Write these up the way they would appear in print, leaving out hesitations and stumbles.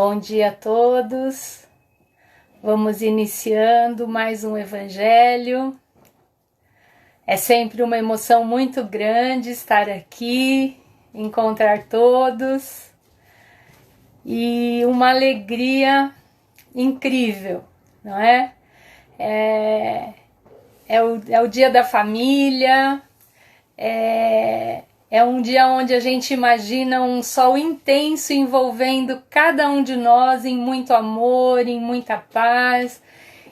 Bom dia a todos. Vamos iniciando mais um evangelho. É sempre uma emoção muito grande estar aqui, encontrar todos e uma alegria incrível, não é? É o dia da família, é um dia onde a gente imagina um sol intenso envolvendo cada um de nós em muito amor, em muita paz,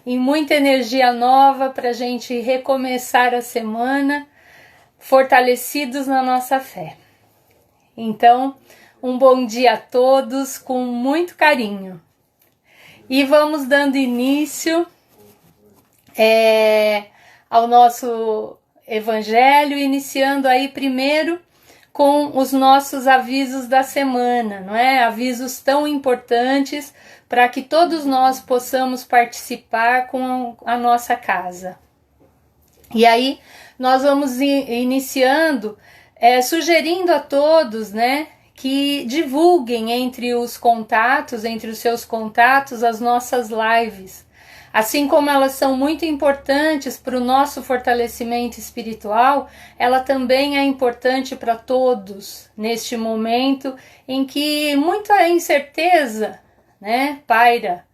em muita energia nova para a gente recomeçar a semana fortalecidos na nossa fé. Então, um bom dia a todos com muito carinho. E vamos dando início ao nosso evangelho, iniciando aí primeiro com os nossos avisos da semana, não é? Avisos tão importantes para que todos nós possamos participar com a nossa casa. E aí nós vamos iniciando, sugerindo a todos, né, que divulguem entre os seus contatos, as nossas lives. Assim como elas são muito importantes para o nosso fortalecimento espiritual, ela também é importante para todos neste momento em que muita incerteza, né, paira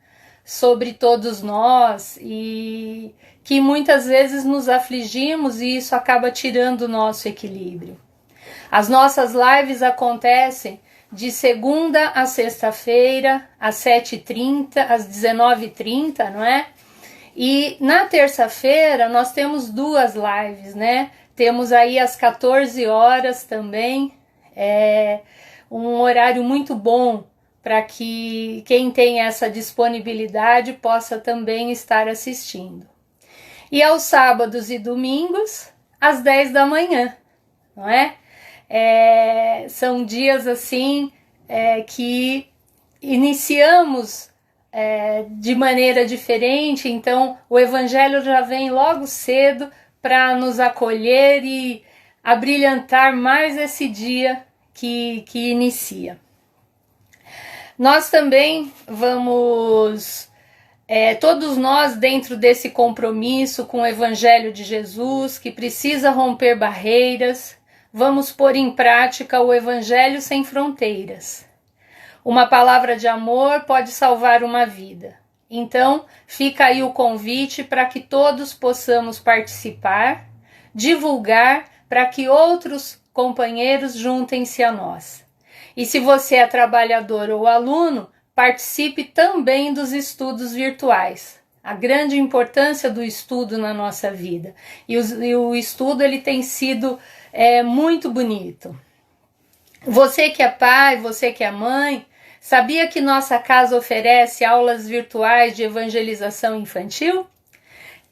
sobre todos nós e que muitas vezes nos afligimos e isso acaba tirando o nosso equilíbrio. As nossas lives acontecem de segunda a sexta-feira, às 7h30, às 19h30, não é? E na terça-feira nós temos duas lives, né? Temos aí às 14 horas também, um horário muito bom para que quem tem essa disponibilidade possa também estar assistindo. E aos sábados e domingos, às 10 da manhã, não é? São dias assim que iniciamos de maneira diferente, então o evangelho já vem logo cedo para nos acolher e abrilhantar mais esse dia que inicia. Nós também vamos, todos nós dentro desse compromisso com o evangelho de Jesus, que precisa romper barreiras, vamos pôr em prática o Evangelho sem fronteiras. Uma palavra de amor pode salvar uma vida. Então, fica aí o convite para que todos possamos participar, divulgar, para que outros companheiros juntem-se a nós. E se você é trabalhador ou aluno, participe também dos estudos virtuais. A grande importância do estudo na nossa vida. E o estudo ele tem sido muito bonito. Você que é pai, você que é mãe, sabia que nossa casa oferece aulas virtuais de evangelização infantil?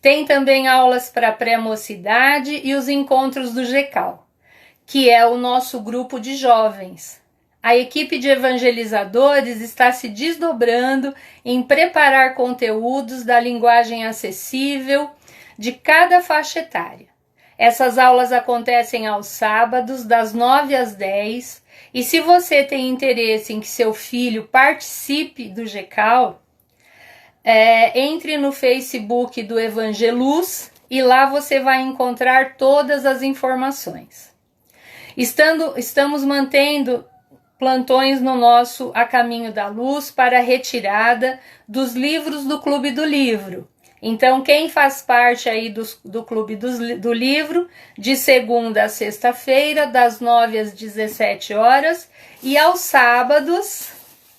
Tem também aulas para pré-mocidade e os encontros do GECAL, que é o nosso grupo de jovens. A equipe de evangelizadores está se desdobrando em preparar conteúdos da linguagem acessível de cada faixa etária. Essas aulas acontecem aos sábados, das 9 às 10, e se você tem interesse em que seu filho participe do GECAL, entre no Facebook do Evangeluz e lá você vai encontrar todas as informações. Estamos mantendo plantões no nosso A Caminho da Luz para a retirada dos livros do Clube do Livro. Então, quem faz parte aí do Clube do Livro, de segunda a sexta-feira, das 9 às 17 horas, e aos sábados,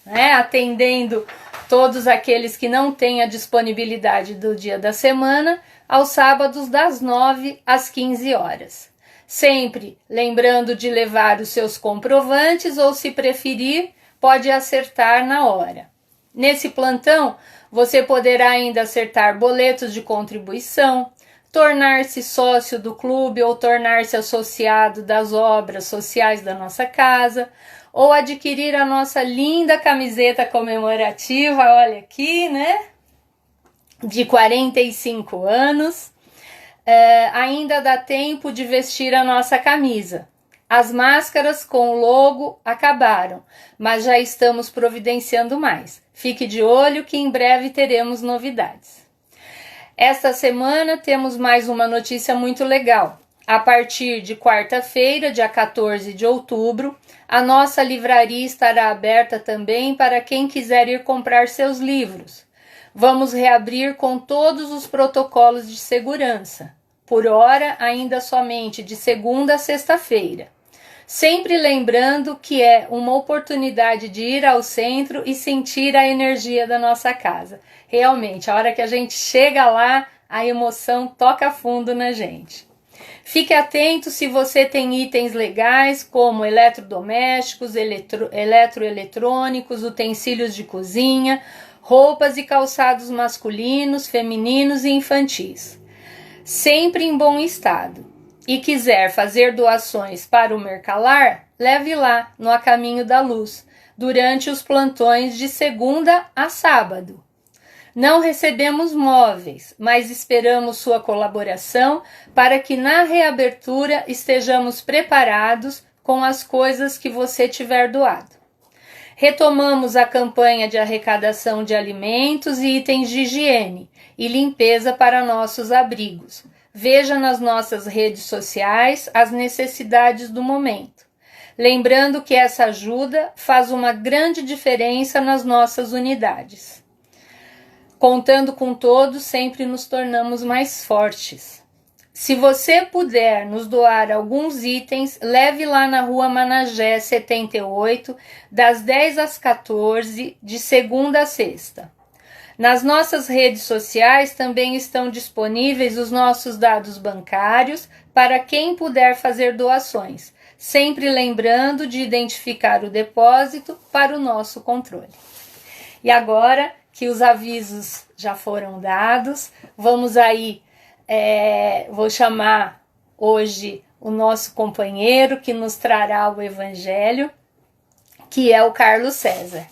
né, atendendo todos aqueles que não têm a disponibilidade do dia da semana, aos sábados das 9 às 15 horas. Sempre lembrando de levar os seus comprovantes ou, se preferir, pode acertar na hora. Nesse plantão, você poderá ainda acertar boletos de contribuição, tornar-se sócio do clube ou tornar-se associado das obras sociais da nossa casa, ou adquirir a nossa linda camiseta comemorativa, olha aqui, né? De 45 anos. Ainda dá tempo de vestir a nossa camisa. As máscaras com o logo acabaram, mas já estamos providenciando mais. Fique de olho que em breve teremos novidades. Esta semana temos mais uma notícia muito legal. A partir de quarta-feira, dia 14 de outubro, a nossa livraria estará aberta também para quem quiser ir comprar seus livros. Vamos reabrir com todos os protocolos de segurança. Por hora, ainda somente de segunda a sexta-feira. Sempre lembrando que é uma oportunidade de ir ao centro e sentir a energia da nossa casa. Realmente, a hora que a gente chega lá, a emoção toca fundo na gente. Fique atento se você tem itens legais como eletrodomésticos, eletroeletrônicos, utensílios de cozinha, roupas e calçados masculinos, femininos e infantis. Sempre em bom estado. E quiser fazer doações para o Mercalar, leve lá no A Caminho da Luz, durante os plantões de segunda a sábado. Não recebemos móveis, mas esperamos sua colaboração para que na reabertura estejamos preparados com as coisas que você tiver doado. Retomamos a campanha de arrecadação de alimentos e itens de higiene e limpeza para nossos abrigos. Veja nas nossas redes sociais as necessidades do momento. Lembrando que essa ajuda faz uma grande diferença nas nossas unidades. Contando com todos, sempre nos tornamos mais fortes. Se você puder nos doar alguns itens, leve lá na Rua Managé 78, das 10 às 14, de segunda a sexta. Nas nossas redes sociais também estão disponíveis os nossos dados bancários para quem puder fazer doações, sempre lembrando de identificar o depósito para o nosso controle. E agora que os avisos já foram dados, vamos aí, vou chamar hoje o nosso companheiro que nos trará o Evangelho, que é o Carlos César.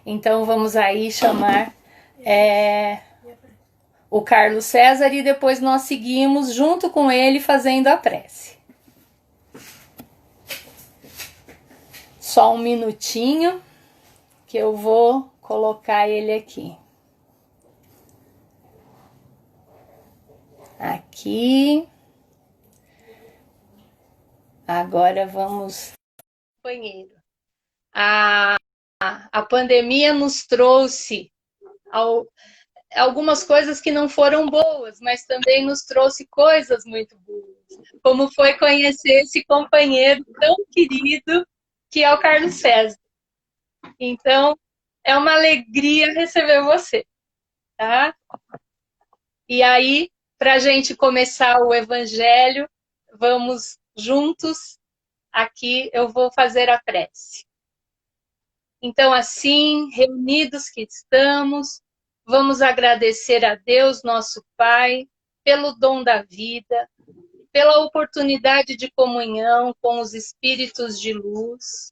Então vamos aí chamar o Carlos César e depois nós seguimos junto com ele fazendo a prece. Só um minutinho que eu vou colocar ele aqui. Aqui. Agora vamos, companheiro. A pandemia nos trouxe algumas coisas que não foram boas, mas também nos trouxe coisas muito boas, como foi conhecer esse companheiro tão querido que é o Carlos César. Então, é uma alegria receber você, tá? E aí, para a gente começar o Evangelho, vamos juntos, aqui eu vou fazer a prece. Então, assim, reunidos que estamos, vamos agradecer a Deus, nosso Pai, pelo dom da vida, pela oportunidade de comunhão com os espíritos de luz,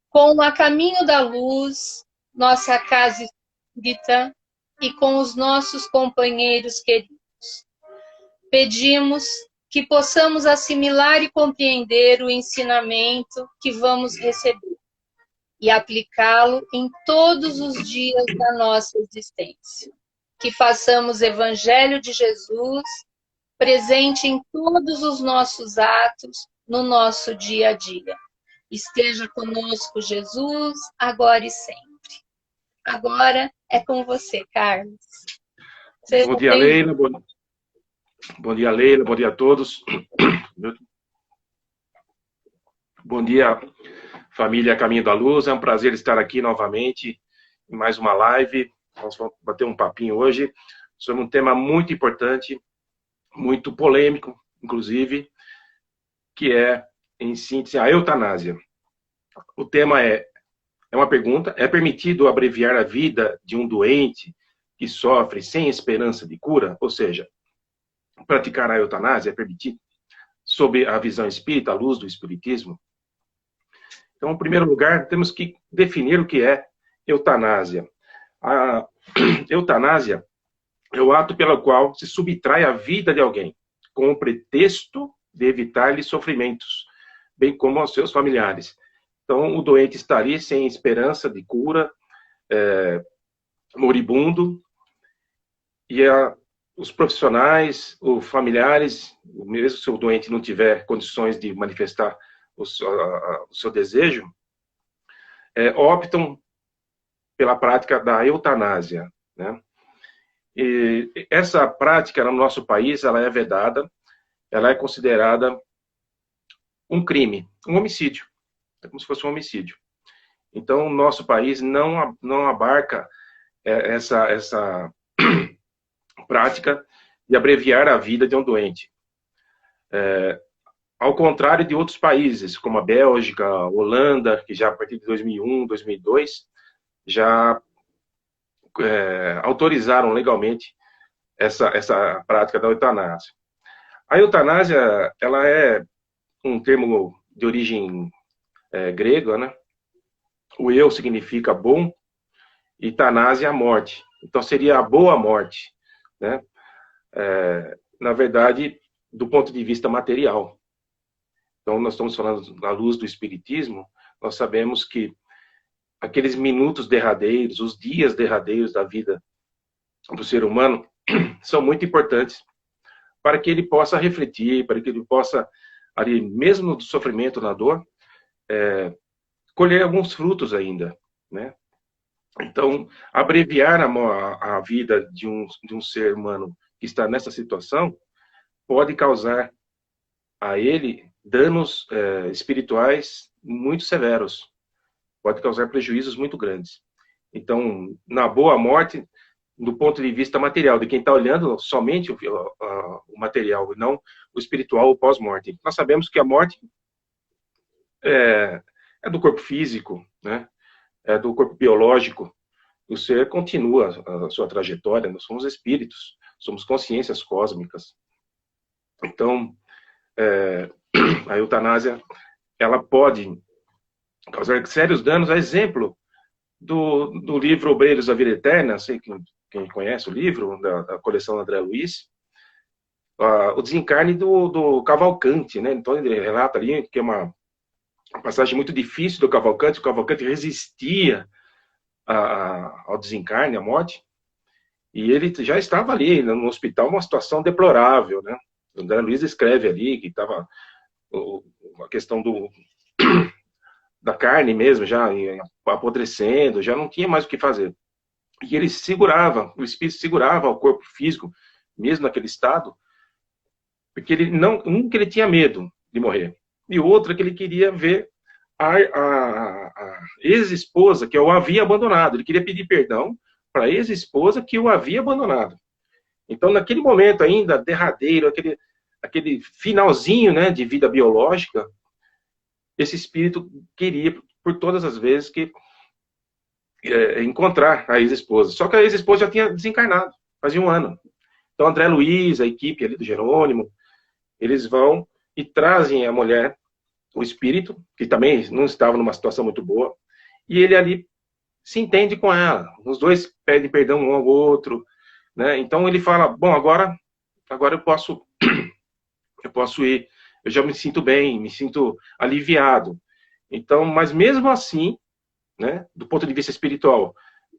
com o A Caminho da Luz, nossa casa espírita, e com os nossos companheiros queridos. Pedimos que possamos assimilar e compreender o ensinamento que vamos receber e aplicá-lo em todos os dias da nossa existência. Que façamos o Evangelho de Jesus presente em todos os nossos atos, no nosso dia a dia. Esteja conosco, Jesus, agora e sempre. Agora é com você, Carlos. Bom dia, Leila. Bom dia, Leila. Bom dia a todos. Bom dia, família Caminho da Luz. É um prazer estar aqui novamente em mais uma live. Nós vamos bater um papinho hoje sobre um tema muito importante, muito polêmico, inclusive, que é, em síntese, a eutanásia. O tema é uma pergunta: é permitido abreviar a vida de um doente que sofre sem esperança de cura? Ou seja, praticar a eutanásia é permitido? Sob a visão espírita, à luz do espiritismo? Então, em primeiro lugar, temos que definir o que é eutanásia. A eutanásia é o ato pelo qual se subtrai a vida de alguém, com o pretexto de evitar-lhe sofrimentos, bem como aos seus familiares. Então, o doente estaria sem esperança de cura, moribundo, e os profissionais, os familiares, mesmo se o doente não tiver condições de manifestar o seu desejo, optam pela prática da eutanásia, né? E essa prática no nosso país, ela é vedada, ela é considerada um crime, um homicídio, é como se fosse um homicídio. Então, o nosso país não abarca essa prática de abreviar a vida de um doente. Ao contrário de outros países, como a Bélgica, a Holanda, que já a partir de 2001, 2002, já autorizaram legalmente essa prática da eutanásia. A eutanásia, ela é um termo de origem grega, né? O eu significa bom e tanásia é a morte. Então seria a boa morte, né? Na verdade, do ponto de vista material. Então nós estamos falando à luz do espiritismo, nós sabemos que aqueles minutos derradeiros, os dias derradeiros da vida do ser humano são muito importantes para que ele possa refletir, para que ele possa, ali, mesmo no sofrimento, na dor, colher alguns frutos ainda, né? Então, abreviar a vida de um ser humano que está nessa situação pode causar a ele danos espirituais muito severos, pode causar prejuízos muito grandes. Então, na boa morte, do ponto de vista material, de quem está olhando somente o material, e não o espiritual, o pós-morte. Nós sabemos que a morte é do corpo físico, né? É do corpo biológico. O ser continua a sua trajetória, nós somos espíritos, somos consciências cósmicas. Então, a eutanásia, ela pode causar sérios danos, a exemplo do livro Obreiros da Vida Eterna, sei quem conhece o livro, da coleção André Luiz, o desencarne do Cavalcante, né? Então ele relata ali que é uma passagem muito difícil do Cavalcante, o Cavalcante resistia ao desencarne, à morte, e ele já estava ali no hospital, uma situação deplorável, né? O André Luiz escreve ali que estava a questão da carne mesmo, já apodrecendo, já não tinha mais o que fazer. E ele segurava, o espírito segurava o corpo físico, mesmo naquele estado, porque que ele tinha medo de morrer, e outro que ele queria ver a ex-esposa que o havia abandonado. Ele queria pedir perdão para a ex-esposa que o havia abandonado. Então, naquele momento ainda, derradeiro, aquele finalzinho, né, de vida biológica, esse espírito queria, por todas as vezes, encontrar a ex-esposa. Só que a ex-esposa já tinha desencarnado, fazia um ano. Então, André Luiz, a equipe ali do Jerônimo, eles vão e trazem a mulher, o espírito, que também não estava numa situação muito boa, e ele ali se entende com ela. Os dois pedem perdão um ao outro, né? Então ele fala, bom, agora eu posso ir, eu já me sinto bem, me sinto aliviado. Então, mas mesmo assim, né, do ponto de vista espiritual,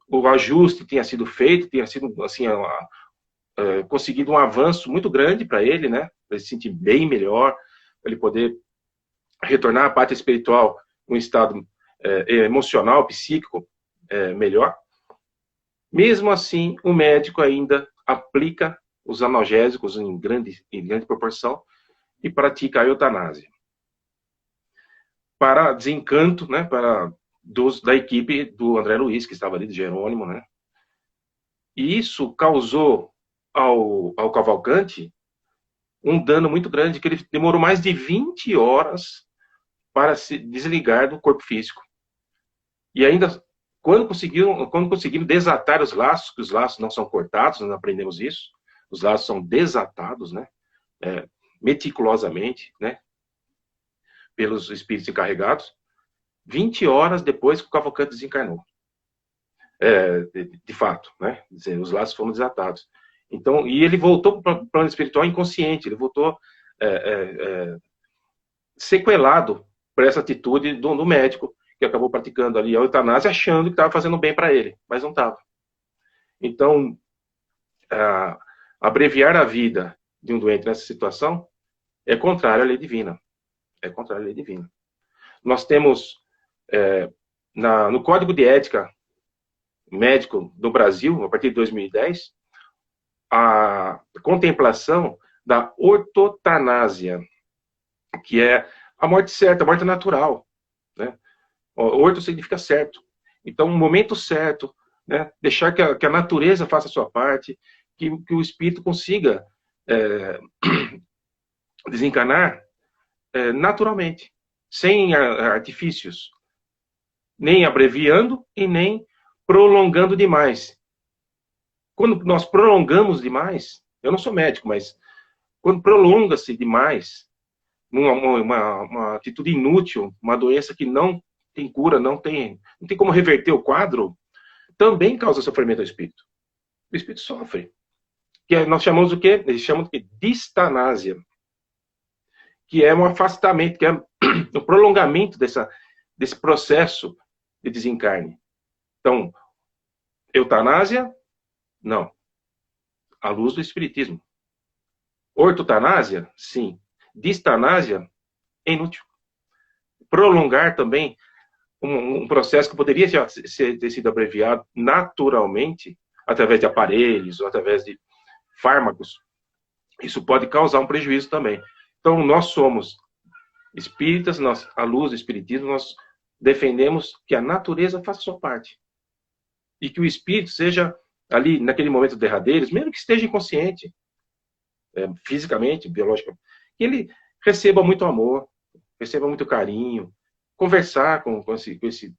o ajuste tinha sido feito, tinha sido assim, conseguido um avanço muito grande para ele, né? Para ele se sentir bem melhor, para ele poder retornar à pátria espiritual um estado emocional, psíquico melhor. Mesmo assim, o médico ainda aplica os analgésicos em grande proporção e pratica a eutanásia. Para desencanto, né, da equipe do André Luiz, que estava ali, de Jerônimo, né? E isso causou ao Cavalcante um dano muito grande, que ele demorou mais de 20 horas para se desligar do corpo físico. E ainda, quando conseguiram desatar os laços, que os laços não são cortados, nós aprendemos isso, os laços são desatados, né? Meticulosamente, né? Pelos espíritos encarregados, 20 horas depois que o Cavalcante desencarnou. De fato, né? Os laços foram desatados. Então, e ele voltou para o plano espiritual inconsciente, ele voltou sequelado por essa atitude do médico, que acabou praticando ali a eutanásia, achando que estava fazendo bem para ele, mas não estava. Então, abreviar a vida de um doente nessa situação é contrário à lei divina. É contrário à lei divina. Nós temos, no Código de Ética Médico do Brasil, a partir de 2010, a contemplação da ortotanásia, que é a morte certa, a morte natural. Né? Orto significa certo. Então, um momento certo, né? Deixar que a natureza faça a sua parte, que o espírito consiga desencarnar naturalmente, sem artifícios, nem abreviando e nem prolongando demais. Quando nós prolongamos demais, eu não sou médico, mas quando prolonga-se demais, uma atitude inútil, uma doença que não tem cura, não tem como reverter o quadro, também causa sofrimento ao espírito. O espírito sofre. Nós chamamos o quê? Eles chamam de distanásia, que é um afastamento, que é o prolongamento desse processo de desencarne. Então, eutanásia, não. À luz do espiritismo. Ortotanásia, sim. Distanásia, é inútil. Prolongar também um processo que poderia ter sido abreviado naturalmente, através de aparelhos, ou através de fármacos, isso pode causar um prejuízo também. Então, nós somos espíritas, à luz do espiritismo, nós defendemos que a natureza faça a sua parte. E que o espírito seja, ali, naquele momento derradeiro, mesmo que esteja inconsciente, fisicamente, biologicamente, que ele receba muito amor, receba muito carinho, conversar com esse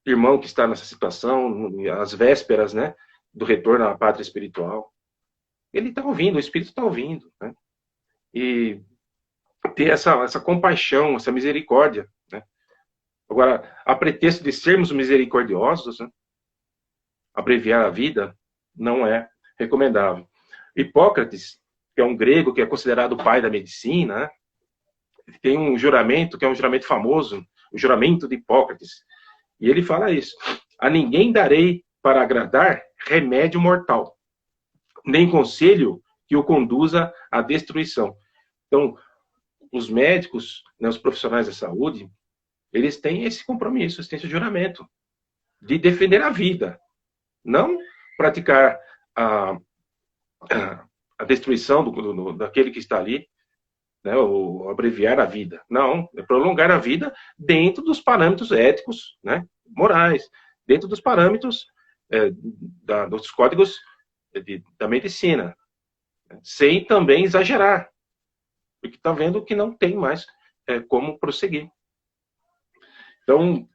irmão que está nessa situação, às vésperas, né, do retorno à pátria espiritual. Ele está ouvindo, o espírito está ouvindo, né? E ter essa compaixão, essa misericórdia, né? Agora, a pretexto de sermos misericordiosos, né, abreviar a vida não é recomendável. Hipócrates, que é um grego que é considerado o pai da medicina, né, tem um juramento que é um juramento famoso, o juramento de Hipócrates. E ele fala isso: a ninguém darei para agradar remédio mortal, nem conselho que o conduza à destruição. Então, os médicos, né, os profissionais da saúde, eles têm esse compromisso, eles têm esse juramento de defender a vida, não praticar a destruição daquele que está ali, né, ou abreviar a vida. Não, é prolongar a vida dentro dos parâmetros éticos, né, morais, dentro dos parâmetros dos códigos da medicina, sem também exagerar, porque está vendo que não tem mais como prosseguir. Então,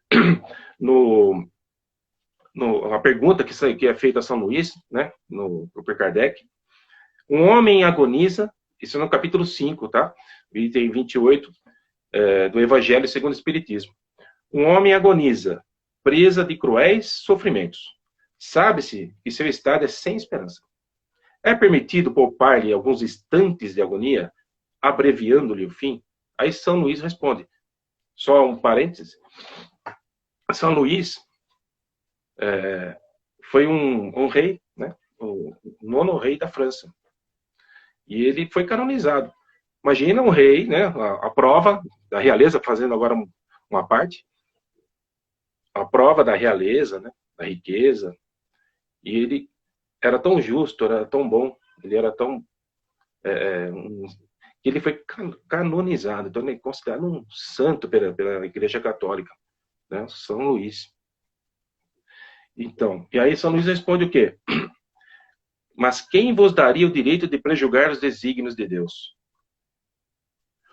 a pergunta que é feita a São Luís, né, no Kardec, um homem agoniza, isso é no capítulo 5, tá? Item 28 do Evangelho segundo o Espiritismo. Um homem agoniza, presa de cruéis sofrimentos. Sabe-se que seu estado é sem esperança. É permitido poupar-lhe alguns instantes de agonia, abreviando-lhe o fim? Aí São Luís responde. Só um parêntese. São Luís foi um rei, né? O 9º rei da França. E ele foi canonizado. Imagina um rei, né? A prova da realeza, fazendo agora uma parte, a prova da realeza, né? Da riqueza. E ele era tão justo, era tão bom, ele era tão... que ele foi canonizado. Então ele é considerado um santo pela Igreja Católica, né? São Luís. Então, e aí São Luís responde o quê? Mas quem vos daria o direito de prejugar os desígnios de Deus?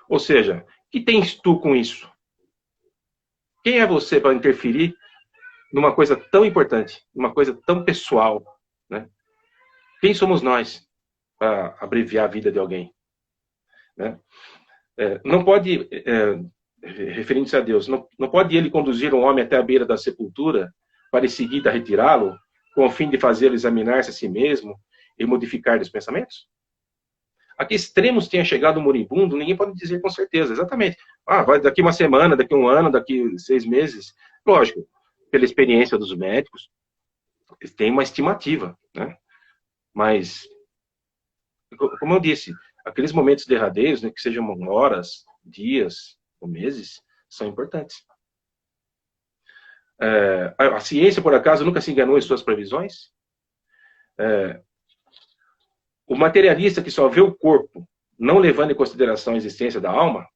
Ou seja, que tens tu com isso? Quem é você para interferir numa coisa tão importante, numa coisa tão pessoal, né? Quem somos nós para abreviar a vida de alguém? Né? Não pode, referindo-se a Deus, não pode ele conduzir um homem até a beira da sepultura para em seguida retirá-lo, com o fim de fazê-lo examinar-se a si mesmo e modificar os pensamentos? A que extremos tenha chegado o moribundo, ninguém pode dizer com certeza, exatamente. Vai daqui uma semana, daqui um ano, daqui 6 meses. Lógico, pela experiência dos médicos, eles têm uma estimativa, né? Mas, como eu disse, aqueles momentos derradeiros, né, que sejam horas, dias ou meses, são importantes. A ciência, por acaso, nunca se enganou em suas previsões? O materialista que só vê o corpo, não levando em consideração a existência da alma,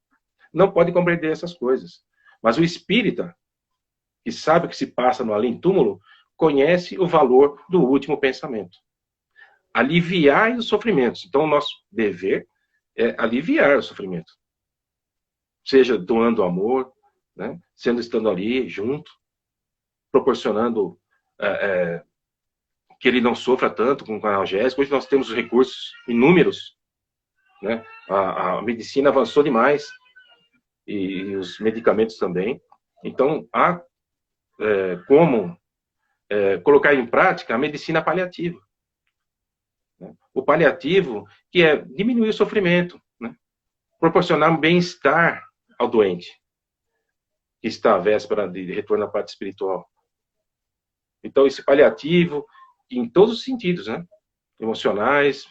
não pode compreender essas coisas. Mas o espírita, que sabe o que se passa no além-túmulo, conhece o valor do último pensamento. Aliviar os sofrimentos. Então, o nosso dever é aliviar o sofrimento. Seja doando amor, né? Estando ali junto, proporcionando que ele não sofra tanto com o analgésico. Hoje nós temos recursos inúmeros, né? A medicina avançou demais e os medicamentos também. Então, há como colocar em prática a medicina paliativa. Né? O paliativo, que é diminuir o sofrimento, né? Proporcionar um bem-estar ao doente, que está à véspera de retorno à parte espiritual. Então, esse paliativo, em todos os sentidos, né? Emocionais,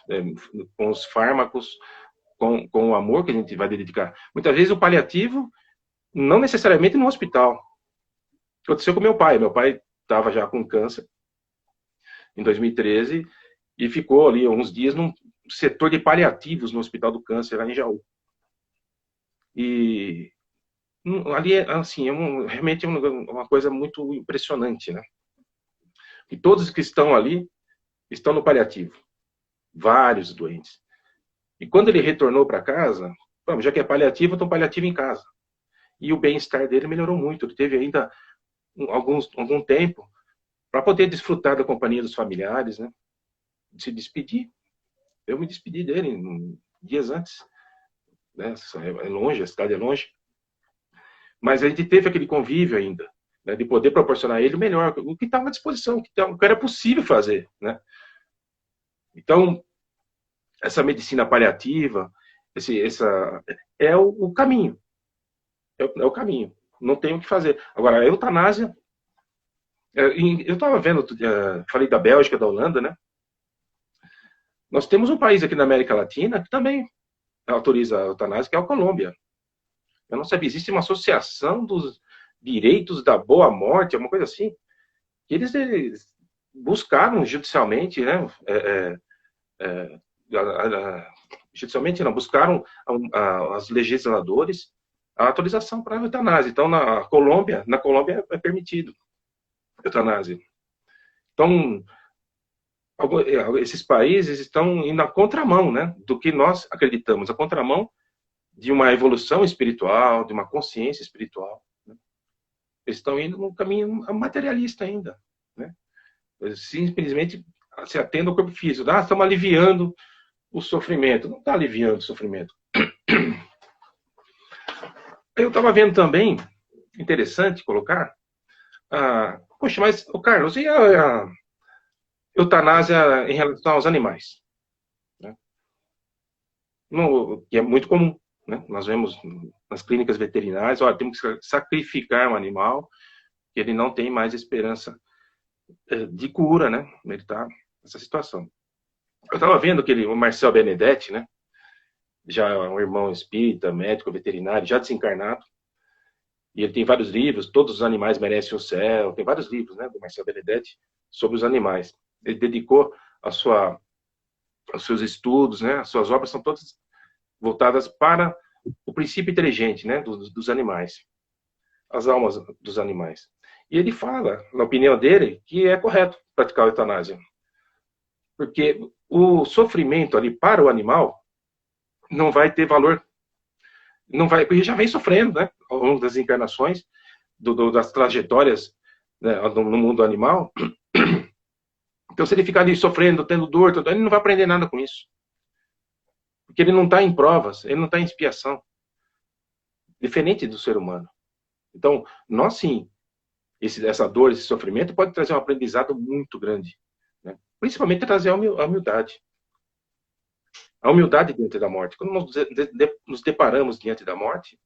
com os fármacos, com o amor que a gente vai dedicar. Muitas vezes o paliativo, não necessariamente no hospital. Aconteceu com meu pai. Meu pai estava já com câncer em 2013 e ficou ali uns dias num setor de paliativos no Hospital do Câncer, lá em Jaú. E ali, assim, realmente é uma coisa muito impressionante, né? E todos que estão ali estão no paliativo. Vários doentes. E quando ele retornou para casa, já que é paliativo, então paliativo em casa. E o bem-estar dele melhorou muito. Ele teve ainda algum tempo para poder desfrutar da companhia dos familiares, né? Se despedir. Eu me despedi dele dias antes. Né? É longe, a cidade é longe. Mas a gente teve aquele convívio ainda, né? De poder proporcionar a ele o melhor, o que estava à disposição, o que era possível fazer, né? Então, essa medicina paliativa, é o caminho. É o caminho. Não tem o que fazer. Agora, a eutanásia, eu estava vendo, falei da Bélgica, da Holanda, né? Nós temos um país aqui na América Latina que também autoriza a eutanásia, que é a Colômbia. Eu não sabia, existe uma associação dos direitos da boa morte, alguma coisa assim, que eles buscaram judicialmente, né? Judicialmente não, buscaram os legisladores a autorização para a eutanásia. Então, na Colômbia é permitido a eutanásia. Então, esses países estão indo na contramão, né, do que nós acreditamos, a contramão de uma evolução espiritual, de uma consciência espiritual. Né? Eles estão indo num caminho materialista ainda. Né? Simplesmente se atendo ao corpo físico. Estamos aliviando o sofrimento. Não está aliviando o sofrimento. Eu estava vendo também, interessante colocar, poxa, mas, Carlos, e a eutanásia em relação aos animais? Né? Que é muito comum. Né? Nós vemos nas clínicas veterinárias, temos que sacrificar um animal, que ele não tem mais esperança de cura, né? Ele está nessa situação. Eu estava vendo o Marcel Benedetti, né? Já é um irmão espírita, médico, veterinário, já desencarnado, e ele tem vários livros, Todos os Animais Merecem o Céu, tem vários livros, né, do Marcel Benedetti, sobre os animais. Ele dedicou aos seus estudos, né, as suas obras são todas voltadas para o princípio inteligente, né, dos animais, as almas dos animais. E ele fala, na opinião dele, que é correto praticar a eutanásia. Porque o sofrimento ali para o animal não vai ter valor, não vai, porque já vem sofrendo, né, ao longo das encarnações, das trajetórias, né, no mundo animal. Então, se ele ficar ali sofrendo, tendo dor, ele não vai aprender nada com isso. Porque ele não está em provas, ele não está em expiação. Diferente do ser humano. Então, nós sim, essa dor, esse sofrimento pode trazer um aprendizado muito grande. Né? Principalmente trazer a humildade. A humildade diante da morte. Quando nos deparamos diante da morte,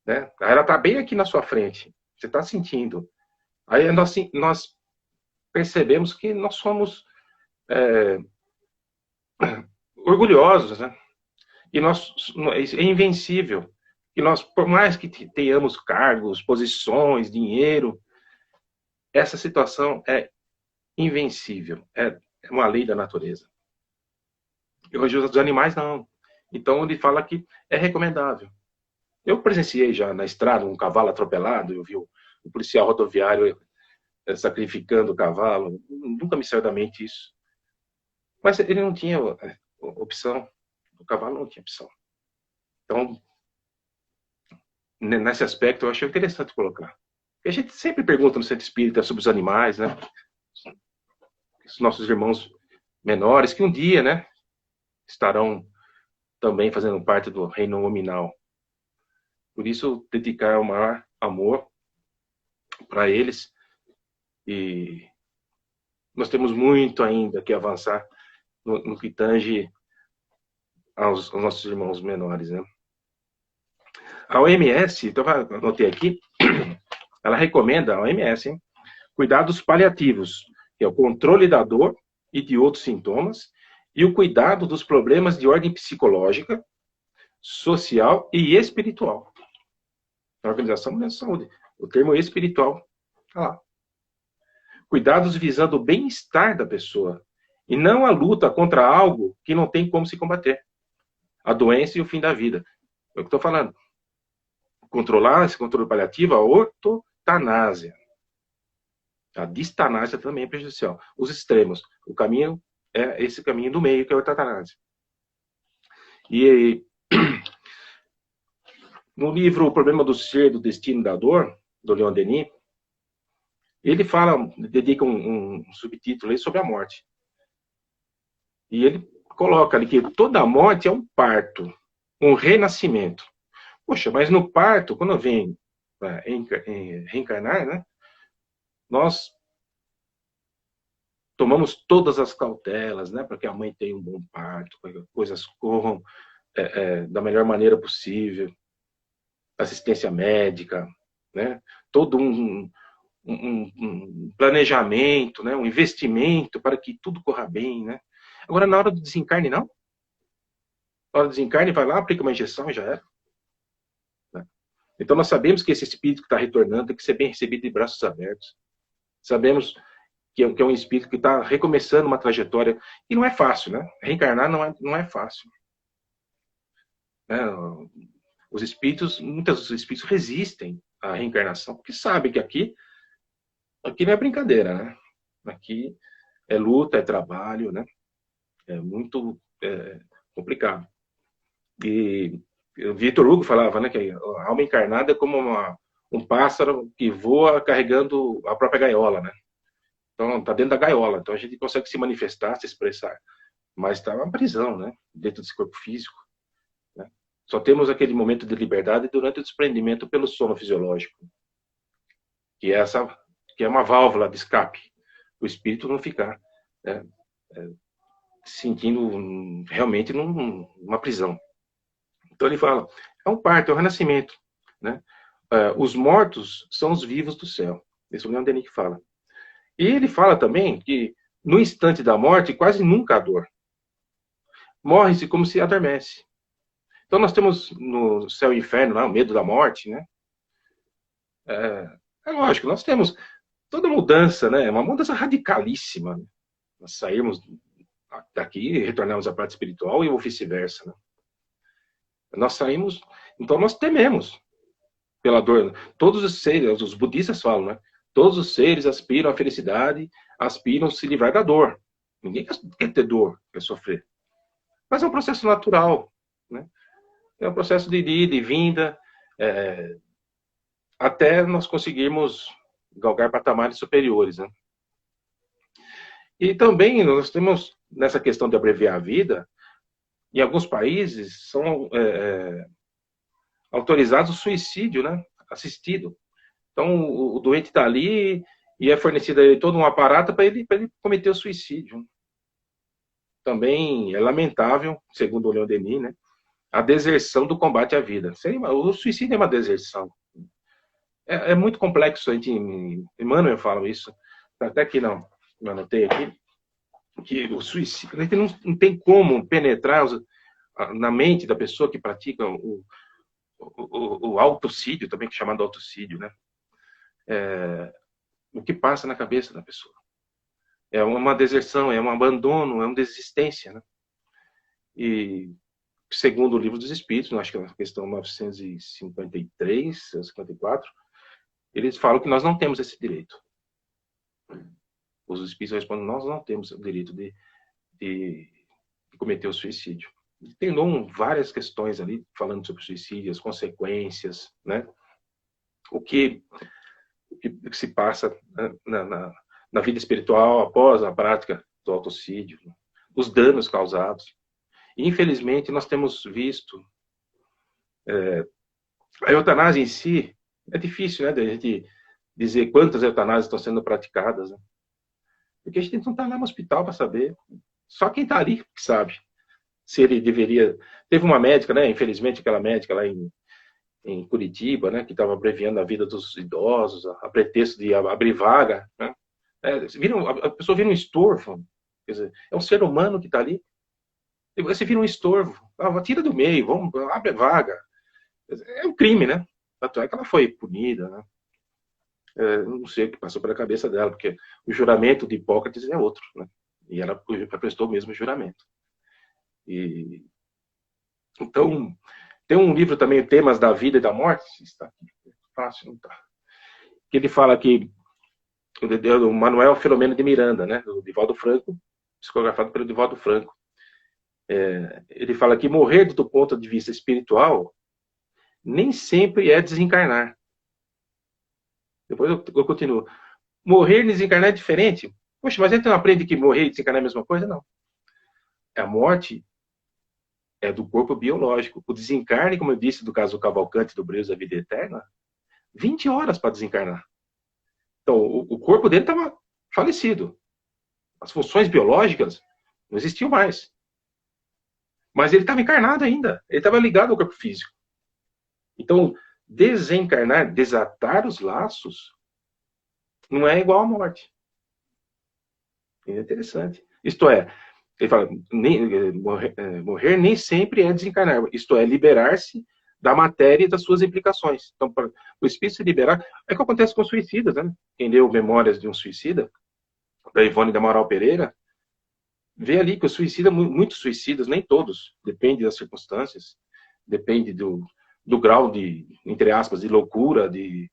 né, ela está bem aqui na sua frente. Você está sentindo. Aí nós percebemos que nós somos orgulhosos, né? E é invencível. E nós, por mais que tenhamos cargos, posições, dinheiro, essa situação é invencível. É uma lei da natureza. E hoje os animais não. Então ele fala que é recomendável. Eu presenciei já na estrada um cavalo atropelado, eu vi o policial rodoviário sacrificando o cavalo. Nunca me saiu da mente isso. Mas ele não tinha opção. O cavalo não tinha opção. Então, nesse aspecto, eu achei interessante colocar. E a gente sempre pergunta no centro espírita sobre os animais, né? Os nossos irmãos menores, que um dia, né, estarão também fazendo parte do reino nominal. Por isso, dedicar o maior amor para eles. E nós temos muito ainda que avançar no que tange aos nossos irmãos menores, né? A OMS, então anotei aqui, ela recomenda, a OMS, hein, cuidados paliativos, que é o controle da dor e de outros sintomas, e o cuidado dos problemas de ordem psicológica, social e espiritual. A Organização Mundial de Saúde, o termo espiritual, tá lá. Cuidados visando o bem-estar da pessoa, e não a luta contra algo que não tem como se combater. A doença e o fim da vida. É o que estou falando. Controlar esse controle paliativo, a ortotanásia. A distanásia também é prejudicial. Os extremos. O caminho é esse caminho do meio, que é a ortotanásia. E no livro O Problema do Ser, do Destino e da Dor, do Leon Denis, ele dedica um subtítulo aí sobre a morte. E ele coloca ali que toda morte é um parto, um renascimento. Poxa, mas no parto, quando vem reencarnar, né, nós tomamos todas as cautelas, né, para que a mãe tenha um bom parto, para que as coisas corram da melhor maneira possível, assistência médica, né, todo um planejamento, né, um investimento para que tudo corra bem, né. Agora, na hora do desencarne, não. Na hora do desencarne, vai lá, aplica uma injeção e já era. Né? Então, nós sabemos que esse espírito que está retornando tem que ser bem recebido de braços abertos. Sabemos que é um espírito que está recomeçando uma trajetória. E não é fácil, né? Reencarnar não é fácil. Né? Muitos dos espíritos resistem à reencarnação, porque sabem que aqui não é brincadeira, né? Aqui é luta, é trabalho, né? É muito complicado. E o Victor Hugo falava, né, que a alma encarnada é como um pássaro que voa carregando a própria gaiola, né? Então, está dentro da gaiola, então a gente consegue se manifestar, se expressar, mas está uma prisão, né? Dentro desse corpo físico. Né? Só temos aquele momento de liberdade durante o desprendimento pelo sono fisiológico, que é uma válvula de escape, o espírito não ficar né, sentindo realmente numa prisão. Então ele fala, é um parto, é um renascimento. Né? Os mortos são os vivos do céu. Esse é o Leon Denis que fala. E ele fala também que no instante da morte quase nunca há dor. Morre-se como se adormece. Então nós temos no céu e inferno lá, o medo da morte, né? É lógico, nós temos toda mudança, né? Uma mudança radicalíssima. Né? Nós saímos daqui e retornamos à parte espiritual e vice-versa, né? Nós saímos, então nós tememos pela dor. Todos os seres, os budistas falam, né? Todos os seres aspiram à felicidade, aspiram a se livrar da dor. Ninguém quer ter dor, quer sofrer. Mas é um processo natural, né? É um processo de ida e vinda, até nós conseguirmos galgar patamares superiores, né? E também nós temos, nessa questão de abreviar a vida, em alguns países são autorizados o suicídio, né? Assistido. Então, o doente está ali e é fornecido a ele todo um aparato para ele cometer o suicídio. também é lamentável, segundo o Leon Denis, né, a deserção do combate à vida. O suicídio é uma deserção. É muito complexo, a gente, Emmanuel fala isso, até que não, eu anotei aqui, que o suicídio, a gente não tem como penetrar na mente da pessoa que pratica o autocídio, também que é chamado autocídio, né? O que passa na cabeça da pessoa. É uma deserção, é um abandono, é uma desistência, né? E segundo o Livro dos Espíritos, acho que é a questão 953, 54, eles falam que nós não temos esse direito. Os Espíritos respondem, nós não temos o direito de cometer o suicídio. Tem várias questões ali, falando sobre o suicídio, as consequências, né? O que se passa na vida espiritual após a prática do autocídio, os danos causados. E, infelizmente, nós temos visto a eutanásia em si, é difícil, né, de a gente dizer quantas eutanásias estão sendo praticadas, né? Porque a gente não está lá no hospital para saber. Só quem está ali que sabe se ele deveria... Teve uma médica, né, infelizmente, aquela médica lá em Curitiba, né, que estava abreviando a vida dos idosos, a pretexto de abrir vaga, né? A pessoa vira um estorvo, quer dizer, é um ser humano que está ali, e você vira um estorvo, tira do meio, abre vaga. É um crime, né? Tanto é que ela foi punida, né? Não sei o que passou pela cabeça dela, porque o juramento de Hipócrates é outro, né? E ela prestou o mesmo juramento. Então, tem um livro também, Temas da Vida e da Morte, está aqui, fácil, não está, que ele fala que o Manuel Filomeno de Miranda, né, do Divaldo Franco, psicografado pelo Divaldo Franco, ele fala que morrer do ponto de vista espiritual nem sempre é desencarnar. Depois eu continuo. Morrer e desencarnar é diferente. Poxa, mas a gente não aprende que morrer e desencarnar é a mesma coisa? Não. A morte é do corpo biológico. O desencarne, como eu disse, do caso do Cavalcante do Breus da Vida Eterna, 20 horas para desencarnar. Então, o corpo dele estava falecido. As funções biológicas não existiam mais. Mas ele estava encarnado ainda. Ele estava ligado ao corpo físico. Então, desencarnar, desatar os laços, não é igual à morte. É interessante. Isto é, ele fala, morrer nem sempre é desencarnar. Isto é, liberar-se da matéria e das suas implicações. Então, para o espírito se liberar, é o que acontece com suicidas, né? Quem leu Memórias de um Suicida, da Ivone da Amaral Pereira, vê ali que os suicidas, muitos suicidas, nem todos, depende das circunstâncias, depende do grau de, entre aspas, de loucura, de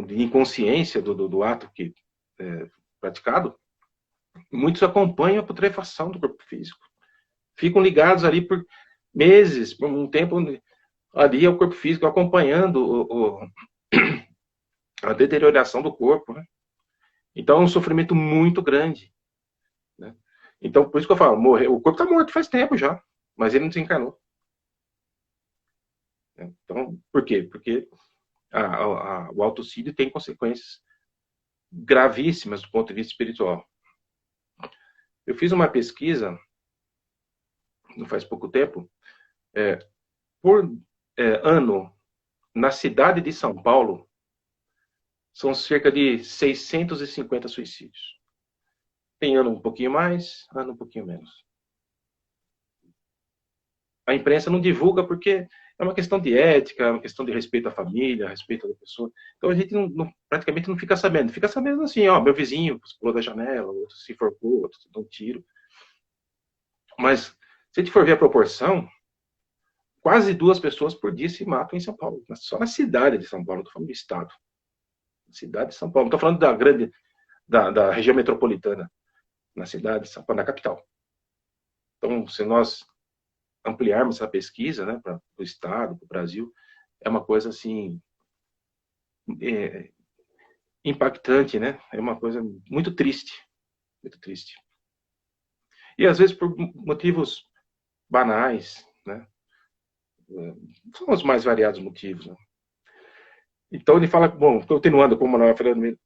inconsciência do ato que praticado. Muitos acompanham a putrefação do corpo físico. Ficam ligados ali por meses, por um tempo ali ao corpo físico, acompanhando a deterioração do corpo, né? Então é um sofrimento muito grande, né? Então, por isso que eu falo, o corpo está morto faz tempo já, mas ele não desencarnou. Então, por quê? Porque o autocídio tem consequências gravíssimas do ponto de vista espiritual. Eu fiz uma pesquisa, não faz pouco tempo, por ano, na cidade de São Paulo, são cerca de 650 suicídios. Tem ano um pouquinho mais, ano um pouquinho menos. A imprensa não divulga porque é uma questão de ética, é uma questão de respeito à família, respeito da pessoa. Então a gente praticamente não fica sabendo. Fica sabendo assim, ó, meu vizinho pulou da janela, outro se enforcou, outro deu um tiro. Mas se a gente for ver a proporção, quase 2 pessoas por dia se matam em São Paulo. Só na cidade de São Paulo, não estou falando do estado. Cidade de São Paulo. Não estou falando da região metropolitana. Na cidade de São Paulo, na capital. Então, se nós ampliarmos essa pesquisa, né, para o estado, para o Brasil, é uma coisa assim impactante, né? É uma coisa muito triste, muito triste. E às vezes por motivos banais, né? São os mais variados motivos, né? Então ele fala, bom, continuando com o Manuel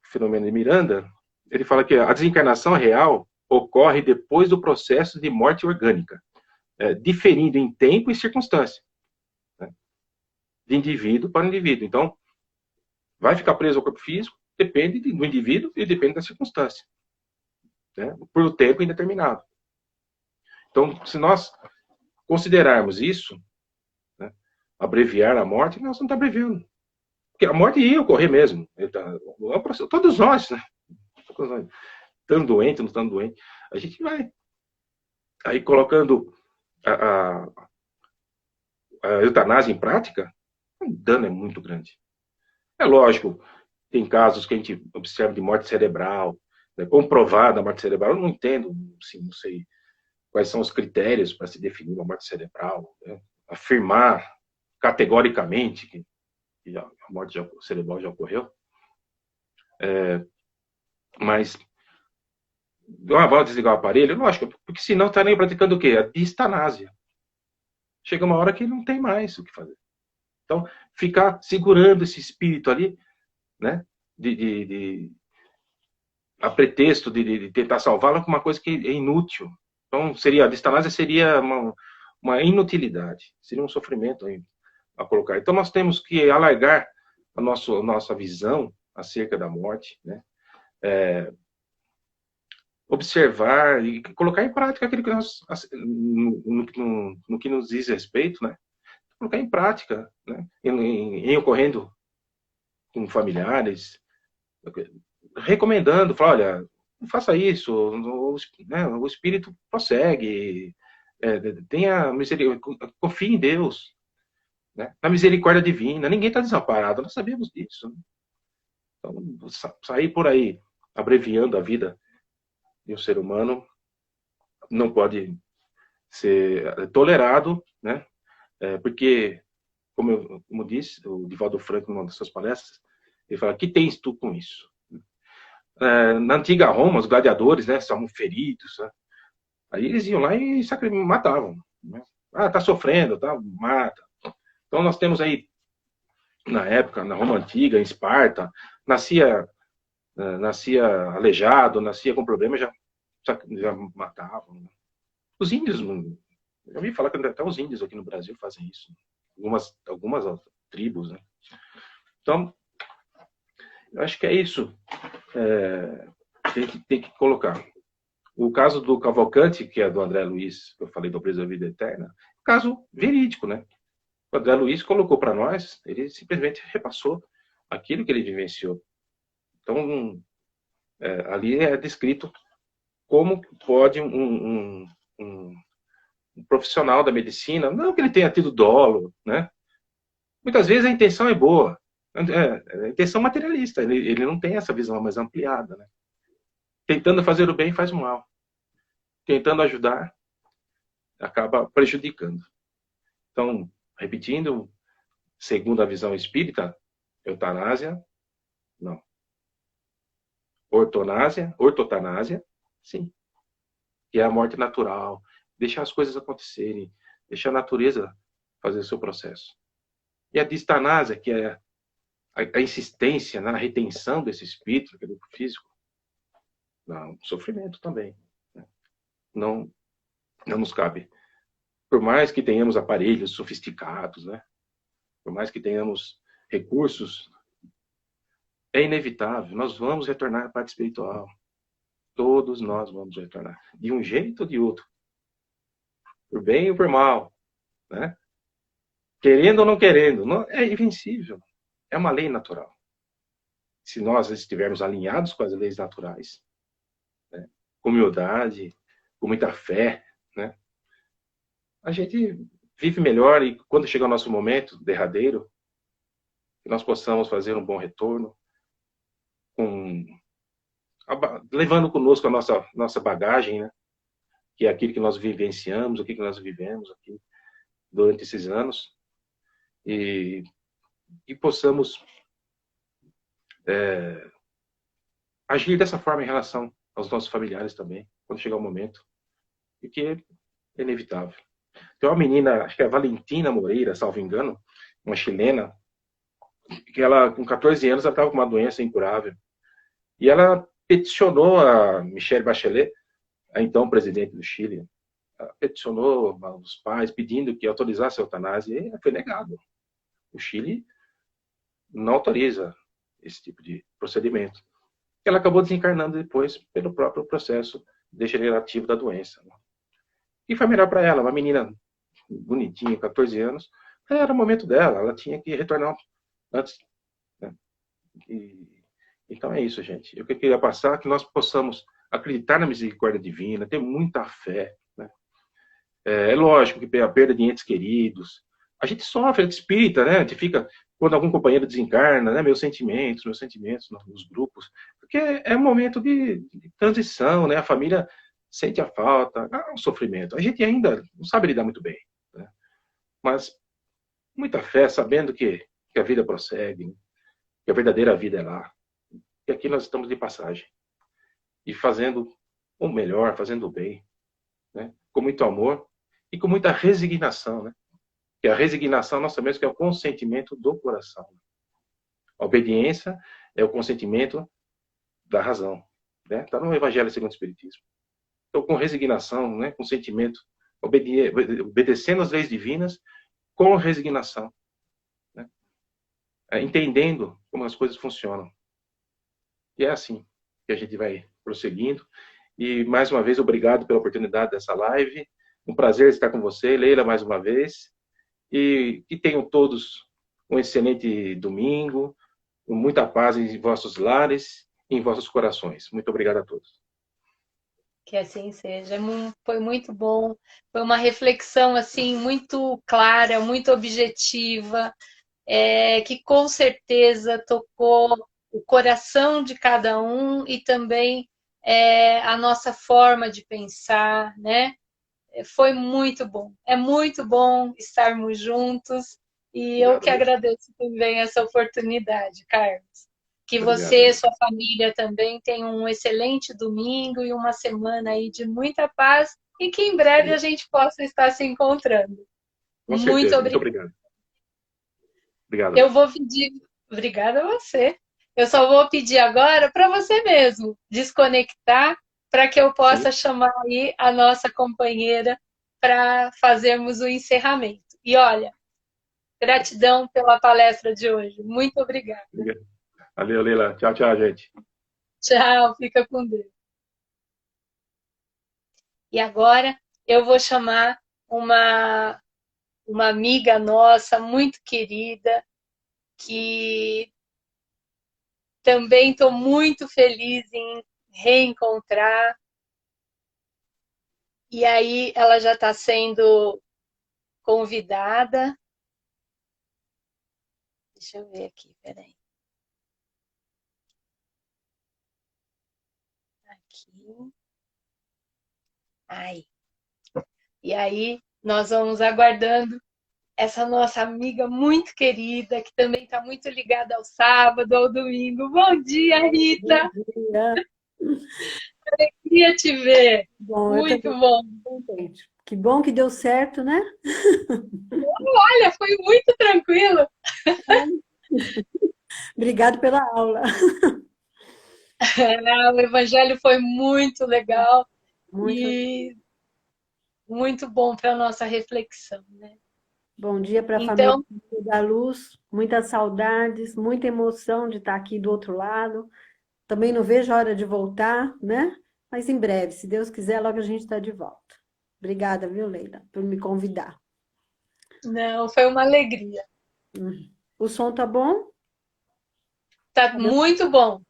Filomeno de Miranda, ele fala que a desencarnação real ocorre depois do processo de morte orgânica, diferindo em tempo e circunstância, né? De indivíduo para indivíduo. Então, vai ficar preso ao corpo físico, depende do indivíduo e depende da circunstância, né? Por um tempo indeterminado. Então, se nós considerarmos isso, né, abreviar a morte, nós não estamos abreviando. Porque a morte ia ocorrer mesmo. Todos nós, né? Estando doente, não estando doente, a gente vai. Aí, colocando a eutanásia em prática, o dano é muito grande. É lógico, tem casos que a gente observa de morte cerebral, né, comprovada a morte cerebral. Eu não entendo, assim, não sei quais são os critérios para se definir uma morte cerebral, né? Afirmar categoricamente que a morte cerebral já ocorreu. Mas, vamos desligar o aparelho? Lógico, porque senão está nem praticando o quê? A distanásia. Chega uma hora que não tem mais o que fazer. Então, ficar segurando esse espírito ali, né? A pretexto de tentar salvá-lo com uma coisa que é inútil. Então, a distanásia seria uma inutilidade, seria um sofrimento a colocar. Então, nós temos que alargar a nossa visão acerca da morte, né? Observar e colocar em prática aquilo que nós, no que nos diz respeito, né? Colocar em prática, né? Em ocorrendo com familiares, recomendando, falar, olha, não faça isso, né, o espírito prossegue, tenha misericórdia, confie em Deus, né, na misericórdia divina, ninguém está desamparado, nós sabemos disso. Né? Então, sair por aí abreviando a vida de um ser humano não pode ser tolerado, né, porque, como disse o Divaldo Franco numa das suas palestras, ele fala, que tens tu com isso? Na antiga Roma, os gladiadores, né, estavam feridos, né? Aí eles iam lá e matavam, né? Tá sofrendo, tá, mata. Então nós temos aí, na época, na Roma Antiga, em Esparta, nascia aleijado, nascia com problema, já matavam. Né? Os índios, eu ouvi falar que até os índios aqui no Brasil fazem isso. Algumas tribos, né? Então, eu acho que é isso. Tem que colocar. O caso do Cavalcante, que é do André Luiz, que eu falei do Preso da Vida Eterna, caso verídico, né? O André Luiz colocou para nós, ele simplesmente repassou aquilo que ele vivenciou. Então, ali é descrito como pode um profissional da medicina, não que ele tenha tido dolo, né? Muitas vezes a intenção é boa, a intenção materialista, ele não tem essa visão mais ampliada, né? Tentando fazer o bem faz o mal. Tentando ajudar, acaba prejudicando. Então, repetindo, segundo a visão espírita, eutanásia, não. Ortotanásia, sim. Que é a morte natural. Deixar as coisas acontecerem. Deixar a natureza fazer o seu processo. E a distanásia, que é a insistência na retenção desse espírito, que é do físico, não, sofrimento também. Né? Não nos cabe. Por mais que tenhamos aparelhos sofisticados, né? Por mais que tenhamos recursos, é inevitável. Nós vamos retornar à parte espiritual. Todos nós vamos retornar. De um jeito ou de outro. Por bem ou por mal. Né? Querendo ou não querendo. Não, é invencível. É uma lei natural. Se nós estivermos alinhados com as leis naturais, né? Com humildade, com muita fé, né? A gente vive melhor e quando chegar o nosso momento derradeiro, que nós possamos fazer um bom retorno, levando conosco a nossa bagagem, né? Que é aquilo que nós vivenciamos, o que nós vivemos aqui durante esses anos, e possamos agir dessa forma em relação aos nossos familiares também, quando chegar o momento, porque é inevitável. Tem uma menina, acho que é a Valentina Moreira, salvo engano, uma chilena, que ela, com 14 anos, ela estava com uma doença incurável. E ela peticionou a Michelle Bachelet, a então presidente do Chile, peticionou os pais pedindo que autorizasse a eutanásia e foi negado. O Chile não autoriza esse tipo de procedimento. Ela acabou desencarnando depois pelo próprio processo degenerativo da doença. E foi melhor para ela, uma menina bonitinha, 14 anos, era o momento dela, ela tinha que retornar antes. Né? Então é isso, gente. Eu queria passar que nós possamos acreditar na misericórdia divina, ter muita fé. Né? É lógico que a perda de entes queridos, a gente sofre, a gente espírita, né? A gente fica, quando algum companheiro desencarna, né? Meus sentimentos nos grupos, porque é um momento de transição, né? A família sente a falta, há um sofrimento. A gente ainda não sabe lidar muito bem, né? Mas muita fé, sabendo que a vida prossegue, né? Que a verdadeira vida é lá. E aqui nós estamos de passagem. E fazendo o melhor, fazendo o bem, né? Com muito amor e com muita resignação, né? Que a resignação nós sabemos que é o consentimento do coração. A obediência é o consentimento da razão. Né? Está no Evangelho segundo o Espiritismo. Então, com resignação, né? Com sentimento, obedecendo às leis divinas, com resignação. Né? Entendendo como as coisas funcionam. E é assim que a gente vai prosseguindo. E, mais uma vez, obrigado pela oportunidade dessa live. Um prazer estar com você, Leila, mais uma vez. E que tenham todos um excelente domingo, com muita paz em vossos lares e em vossos corações. Muito obrigado a todos. Que assim seja. Foi muito bom. Foi uma reflexão assim muito clara, muito objetiva, que com certeza tocou o coração de cada um e também a nossa forma de pensar, né? Foi muito bom. É muito bom estarmos juntos e eu Obrigado, que Leila. agradeço também essa oportunidade, Carlos. Que Obrigado, você e Leila. sua família também tenham um excelente domingo e uma semana aí de muita paz e que em breve a Obrigado. gente possa estar se encontrando. Com Muito certeza. Muito obrigada. obrigado. Obrigado, Eu Leila. vou pedir, obrigada a você. Eu só vou pedir agora para você mesmo desconectar para que eu Sim. possa chamar aí a nossa companheira para fazermos o encerramento. E olha, gratidão pela palestra de hoje. Muito obrigada. Obrigado. Valeu, Leila. Tchau, tchau, gente. Tchau, fica com Deus. E agora eu vou chamar uma amiga nossa muito querida que também estou muito feliz em reencontrar. E aí ela já está sendo convidada. Deixa eu ver aqui, peraí. Aqui. Ai. E aí nós vamos aguardando essa nossa amiga muito querida, que também está muito ligada ao sábado, ao domingo. Bom dia, Rita! Bom dia. Queria te ver. Bom, eu Muito também bom. estou contente. Que bom que deu certo, né? Olha, foi muito tranquilo. Obrigado pela aula. O evangelho foi muito legal Muito e muito bom para a nossa reflexão, né? bom dia para a família Então, da Luz. Muitas saudades, muita emoção de estar aqui do outro lado. Também não vejo a hora de voltar, né? Mas em breve, se Deus quiser, logo a gente está de volta. Obrigada, viu, Leila, por me convidar. não, foi uma alegria. O som tá bom? Tá muito bom.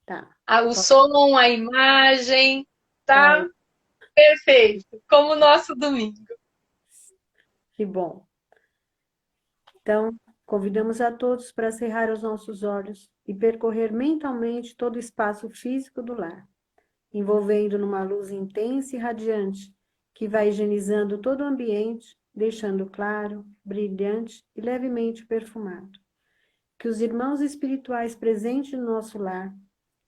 Tá. O som, a imagem, tá Tá. perfeito, como o nosso domingo. Que bom. Então, convidamos a todos para cerrar os nossos olhos e percorrer mentalmente todo o espaço físico do lar, envolvendo numa luz intensa e radiante, que vai higienizando todo o ambiente, deixando claro, brilhante e levemente perfumado. Que os irmãos espirituais presentes no nosso lar,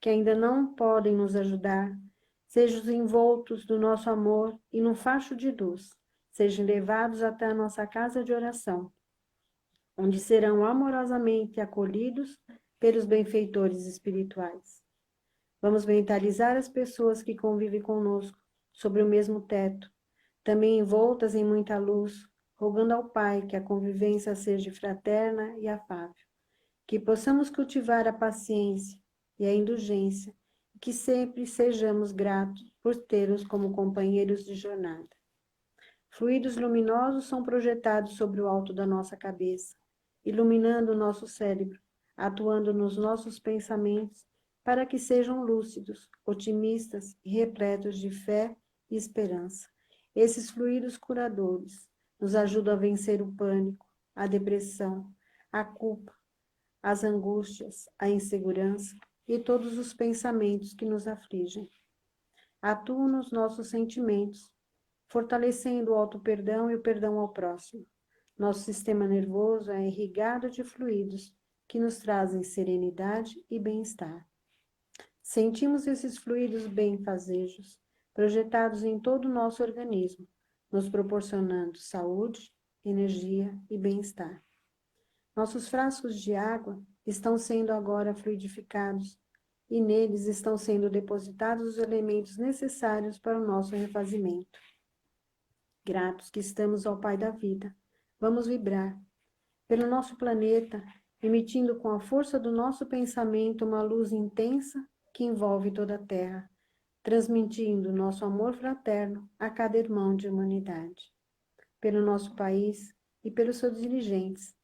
que ainda não podem nos ajudar, sejam os envoltos do nosso amor e num facho de luz, sejam levados até a nossa casa de oração, onde serão amorosamente acolhidos pelos benfeitores espirituais. Vamos mentalizar as pessoas que convivem conosco sobre o mesmo teto, também envoltas em muita luz, rogando ao Pai que a convivência seja fraterna e afável, que possamos cultivar a paciência e a indulgência, e que sempre sejamos gratos por tê-los como companheiros de jornada. Fluidos luminosos são projetados sobre o alto da nossa cabeça, iluminando o nosso cérebro, atuando nos nossos pensamentos, para que sejam lúcidos, otimistas e repletos de fé e esperança. Esses fluidos curadores nos ajudam a vencer o pânico, a depressão, a culpa, as angústias, a insegurança e todos os pensamentos que nos afligem. Atuam nos nossos sentimentos, fortalecendo o auto-perdão e o perdão ao próximo. Nosso sistema nervoso é irrigado de fluidos que nos trazem serenidade e bem-estar. Sentimos esses fluidos benfazejos, projetados em todo o nosso organismo, nos proporcionando saúde, energia e bem-estar. Nossos frascos de água estão sendo agora fluidificados e neles estão sendo depositados os elementos necessários para o nosso refazimento. Gratos que estamos ao Pai da vida, vamos vibrar pelo nosso planeta, emitindo com a força do nosso pensamento uma luz intensa que envolve toda a Terra, transmitindo nosso amor fraterno a cada irmão de humanidade. Pelo nosso país e pelos seus dirigentes,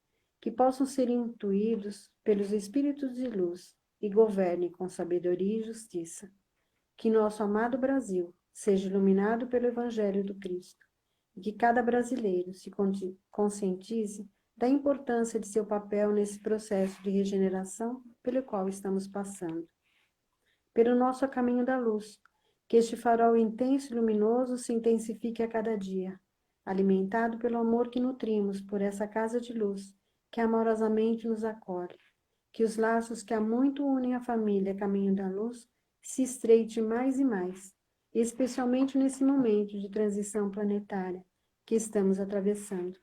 que possam ser intuídos pelos espíritos de luz e governem com sabedoria e justiça. Que nosso amado Brasil seja iluminado pelo Evangelho do Cristo e que cada brasileiro se conscientize da importância de seu papel nesse processo de regeneração pelo qual estamos passando. Pelo nosso caminho da luz, que este farol intenso e luminoso se intensifique a cada dia, alimentado pelo amor que nutrimos por essa casa de luz, que amorosamente nos acolhe. Que os laços que há muito unem a família Caminho da Luz se estreitem mais e mais, especialmente nesse momento de transição planetária que estamos atravessando.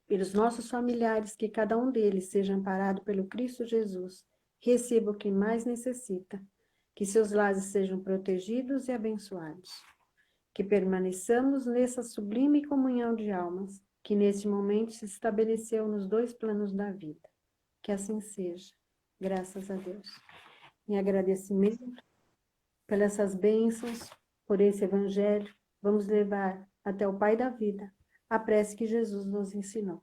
Pelos nossos familiares, que cada um deles seja amparado pelo Cristo Jesus, receba o que mais necessita, que seus lares sejam protegidos e abençoados. Que permaneçamos nessa sublime comunhão de almas, que neste momento se estabeleceu nos dois planos da vida. Que assim seja, graças a Deus. Em agradecimento pelas essas bênçãos, por esse evangelho, vamos levar até o Pai da vida a prece que Jesus nos ensinou.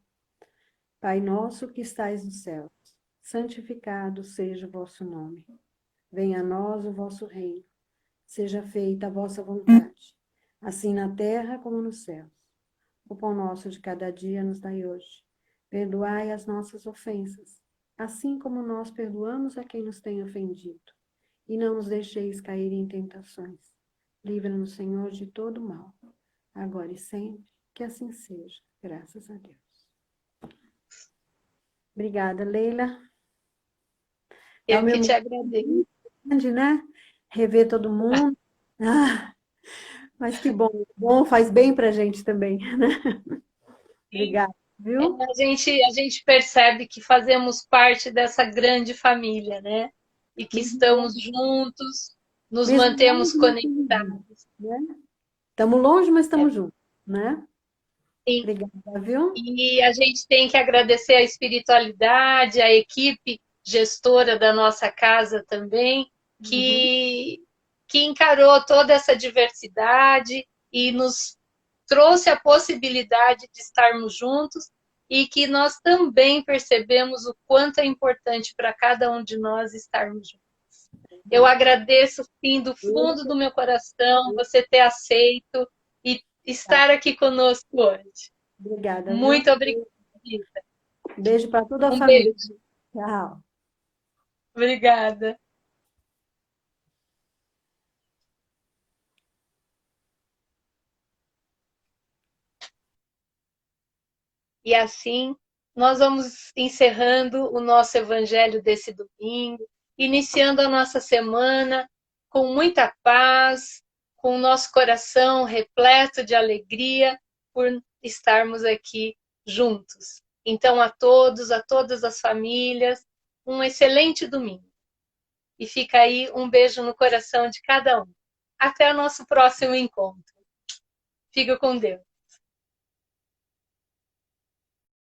Pai nosso que estais nos céus, santificado seja o vosso nome. Venha a nós o vosso reino. Seja feita a vossa vontade, assim na terra como nos céus. O pão nosso de cada dia nos dai hoje. Perdoai as nossas ofensas, assim como nós perdoamos a quem nos tem ofendido. E não nos deixeis cair em tentações. Livra-nos, Senhor, de todo mal, agora e sempre, que assim seja, graças a Deus. Obrigada, Leila. Eu que te agradeço. Grande, né? Rever todo mundo. Mas que bom, faz bem pra gente também, né? Obrigada, viu? A gente percebe que fazemos parte dessa grande família, né? E que estamos juntos, nos Mesmo mantemos longe, conectados. Né? Estamos longe, mas estamos juntos, né? Sim. Obrigada, viu? E a gente tem que agradecer a espiritualidade, a equipe gestora da nossa casa também, que encarou toda essa diversidade e nos trouxe a possibilidade de estarmos juntos e que nós também percebemos o quanto é importante para cada um de nós estarmos juntos. Eu agradeço, sim, do fundo do meu coração, você ter aceito e estar aqui conosco hoje. Obrigada. Muito viu? obrigada, Rita. Beijo para toda a Um família. beijo. Tchau. Obrigada. E assim, nós vamos encerrando o nosso evangelho desse domingo, iniciando a nossa semana com muita paz, com o nosso coração repleto de alegria por estarmos aqui juntos. Então, a todos, a todas as famílias, um excelente domingo. E fica aí um beijo no coração de cada um. Até o nosso próximo encontro. Fica com Deus.